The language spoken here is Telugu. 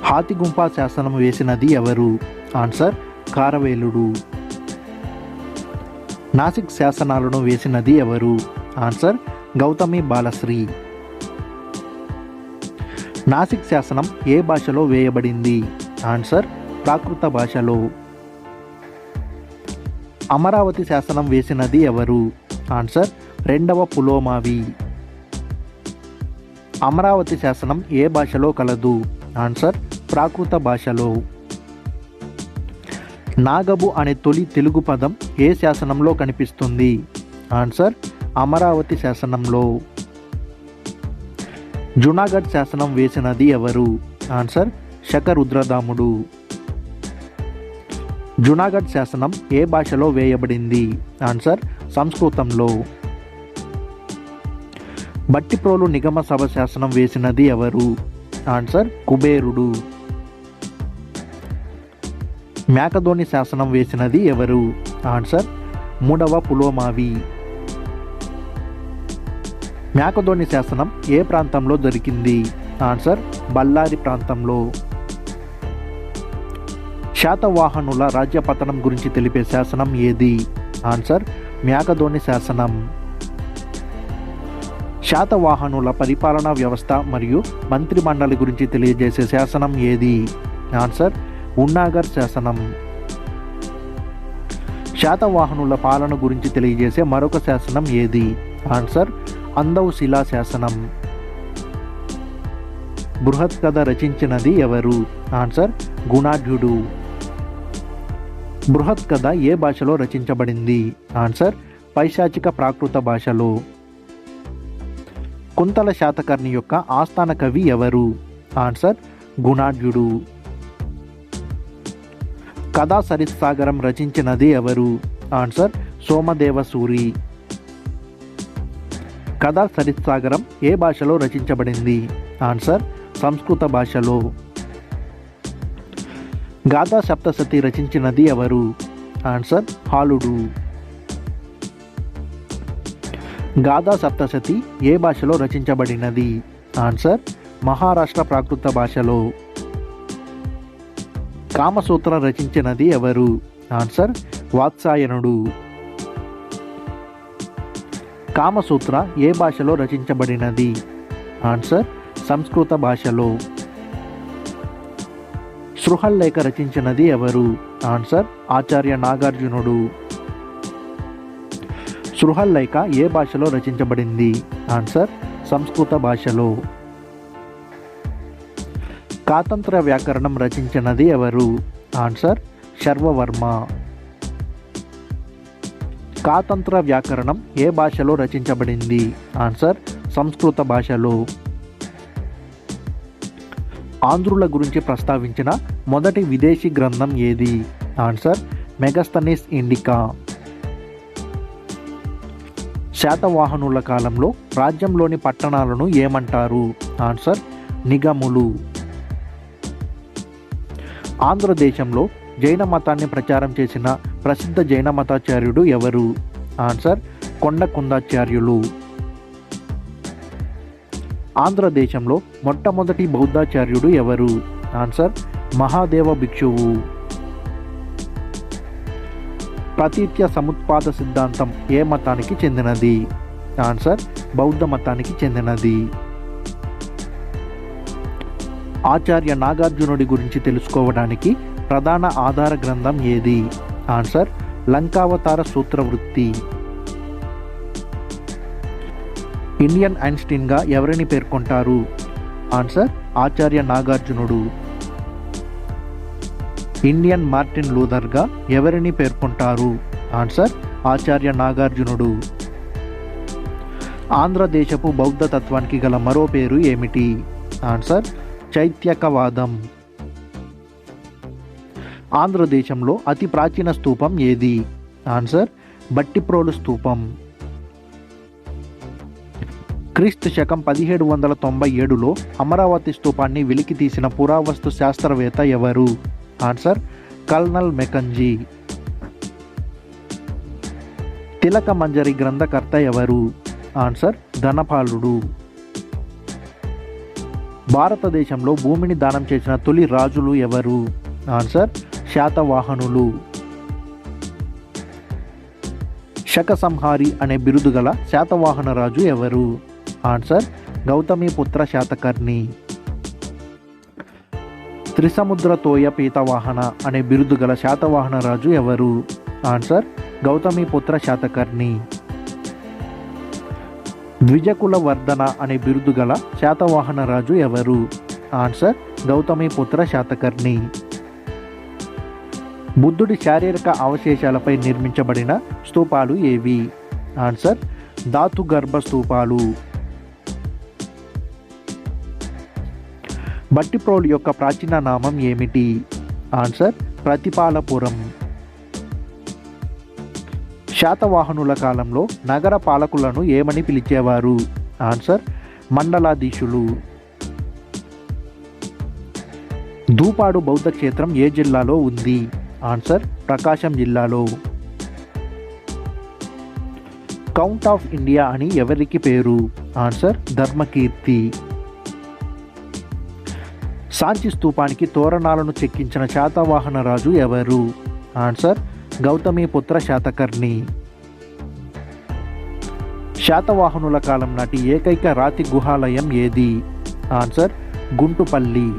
హాతిగుంప శాసనం వేసినది ఎవరు? ఆన్సర్ కారవేలుడు. నాసిక్ శాసనాలను వేసినది ఎవరు? ఆన్సర్ గౌతమి బాలశ్రీ. నాసిక్ శాసనం ఏ భాషలో వేయబడింది? ఆన్సర్ ప్రాకృత భాషలో. అమరావతి శాసనం వేసినది ఎవరు? ఆన్సర్ రెండవ పులోమావి. అమరావతి శాసనం ఏ భాషలో కలదు? ఆన్సర్ ప్రాకృత భాషలో. నాగబు అనే తొలి తెలుగు పదం ఏ శాసనంలో కనిపిస్తుంది? ఆన్సర్ అమరావతి శాసనంలో. జునాగఢ్ శాసనం వేసినది ఎవరు? ఆన్సర్ శకరుద్రదాముడు. జునాగఢ్ శాసనం ఏ భాషలో వేయబడింది? ఆన్సర్ సంస్కృతంలో. బట్టిప్రోలు నిగమ సభ శాసనం వేసినది ఎవరు? ఆన్సర్ కుబేరుడు. మేకధోని శాసనం వేసినది ఎవరు? ఆన్సర్ మూడవ పులోమావి. మేకధోని శాసనం ఏ ప్రాంతంలో దొరికింది? ఆన్సర్ బళ్ళారి ప్రాంతంలో. శాతవాహనుల రాజ్యపతనం గురించి తెలిపే శాసనం ఏది? ఆన్సర్ మేకధోని శాసనం. శాతవాహనుల పరిపాలనా వ్యవస్థ మరియు మంత్రిమండలి గురించి తెలియజేసే శాసనం ఏది? ఆన్సర్ ఉన్నాగర్ శాసనం. శాతవాహనుల పాలన గురించి తెలియజేసే మరొక శాసనం ఏది? ఆన్సర్ అందౌ శిలా శాసనం. బృహత్ కథ రచించినది ఎవరు? ఆన్సర్ గుణాఢ్యుడు. బృహత్ కథ ఏ భాషలో రచించబడింది? ఆన్సర్ పైశాచిక ప్రాకృత భాషలో. కుంతల శాతకర్ణి యొక్క ఆస్థాన కవి ఎవరు? ఆన్సర్ గుణాఢ్యుడు. కథా సరిత్సాగరం రచించినది ఎవరు? ఆన్సర్ సోమదేవసూరి. కథా సరిత్సాగరం ఏ భాషలో రచించబడింది? ఆన్సర్ సంస్కృత భాషలో. గాథా సప్తశతి రచించినది ఎవరు? ఆన్సర్ హాలుడు. గాథా సప్తశతి ఏ భాషలో రచించబడినది? ఆన్సర్ మహారాష్ట్ర ప్రాకృత భాషలో. కామసూత్ర రచించినది ఎవరు? ఆన్సర్ వాత్సాయనుడు. కామసూత్ర ఏ భాషలో రచించబడినది? ఆన్సర్ సంస్కృత భాషలో. సృహల్లేఖ రచించినది ఎవరు? ఆన్సర్ ఆచార్య నాగార్జునుడు. సృహల్లేఖ ఏ భాషలో రచించబడింది? ఆన్సర్ సంస్కృత భాషలో. కాతంత్ర వ్యాకరణం రచించినది ఎవరు? ఆన్సర్ శర్వవర్మ. కాతంత్ర వ్యాకరణం ఏ భాషలో రచించబడింది? ఆన్సర్ సంస్కృత భాషలో. ఆంధ్రుల గురించి ప్రస్తావించిన మొదటి విదేశీ గ్రంథం ఏది? Answer Megasthenes Indica. శాతవాహనుల కాలంలో రాజ్యంలోని పట్టణాలను ఏమంటారు? ఆన్సర్ నిగములు. ఆంధ్రదేశంలో జైన మతాన్ని ప్రచారం చేసిన ప్రసిద్ధ జైన మతాచార్యుడు ఎవరు? ఆన్సర్ కొండకుందాచార్యులు. ఆంధ్రదేశంలో మొట్టమొదటి బౌద్ధాచార్యుడు ఎవరు? ఆన్సర్ మహాదేవ భిక్షువు. ప్రతీత్య సముత్పాద సిద్ధాంతం ఏ మతానికి చెందినది? ఆన్సర్ బౌద్ధ మతానికి చెందినది. ఆచార్య నాగార్జునుడి గురించి తెలుసుకోవడానికి ప్రధాన ఆధార గ్రంథం ఏది? ఆన్సర్ లంకావతార సూత్రవృత్తి. ఇండియన్ ఐన్స్టీన్గా ఎవరిని పేర్కొంటారు? ఆన్సర్ ఆచార్య నాగార్జునుడు. ఇండియన్ మార్టిన్ లూథర్గా ఎవరిని పేర్కొంటారు? ఆన్సర్ ఆచార్య నాగార్జునుడు. ఆంధ్రదేశపు బౌద్ధ తత్వానికి గల మరో పేరు ఏమిటి? ఆన్సర్ చైత్యకవాదం. ఆంధ్రదేశంలో అతి ప్రాచీన స్తూపం ఏది? ఆన్సర్ బట్టిప్రోలు స్తూపం. క్రీస్తు శకం 1797లో అమరావతి స్తూపాన్ని వెలికి తీసిన పురావస్తు శాస్త్రవేత్త ఎవరు? Answer colonel Mackenzie. తిలక మంజరి గ్రంథకర్త ఎవరు? ఆన్సర్ ధనపాలుడు. భారతదేశంలో భూమిని దానం చేసిన తొలి రాజులు ఎవరు? ఆన్సర్ శాతవాహనులు. శకసంహారి అనే బిరుదు గల శాతవాహన రాజు ఎవరు? ఆన్సర్ గౌతమిపుత్ర శాతకర్ణి. త్రిసముద్ర తోయ పీతవాహన అనే బిరుదు గల శాతవాహన రాజు ఎవరు? ఆన్సర్ గౌతమిపుత్ర శాతకర్ణి. ద్విజకుల వర్ధన అనే బిరుదు గల శాతవాహన రాజు ఎవరు? ఆన్సర్ గౌతమిపుత్ర శాతకర్ణి. బుద్ధుడి శారీరక అవశేషాలపై నిర్మించబడిన స్తూపాలు ఏవి? ఆన్సర్ ధాతుగర్భ స్తూపాలు. భట్టిప్రోలు యొక్క ప్రాచీన నామం ఏమిటి? ఆన్సర్ ప్రతిపాలపురం. శాతవాహనుల కాలంలో నగర పాలకులను ఏమని పిలిచేవారు? ఆన్సర్ మండలాధీశులు. ధూపాడు బౌద్ధ క్షేత్రం ఏ జిల్లాలో ఉంది? ఆన్సర్ ప్రకాశం జిల్లాలో. కౌంట్ ఆఫ్ ఇండియా అని ఎవరికి పేరు? ఆన్సర్ ధర్మకీర్తి. సాంచి స్తూపానికి తోరణాలను చెక్కించిన శాతవాహన రాజు ఎవరు? ఆన్సర్ గౌతమిపుత్ర శాతకర్ణి. శాతవాహనుల కాలం నాటి ఏకైక రాతి గుహాలయం ఏది? ఆన్సర్ గుంటుపల్లి.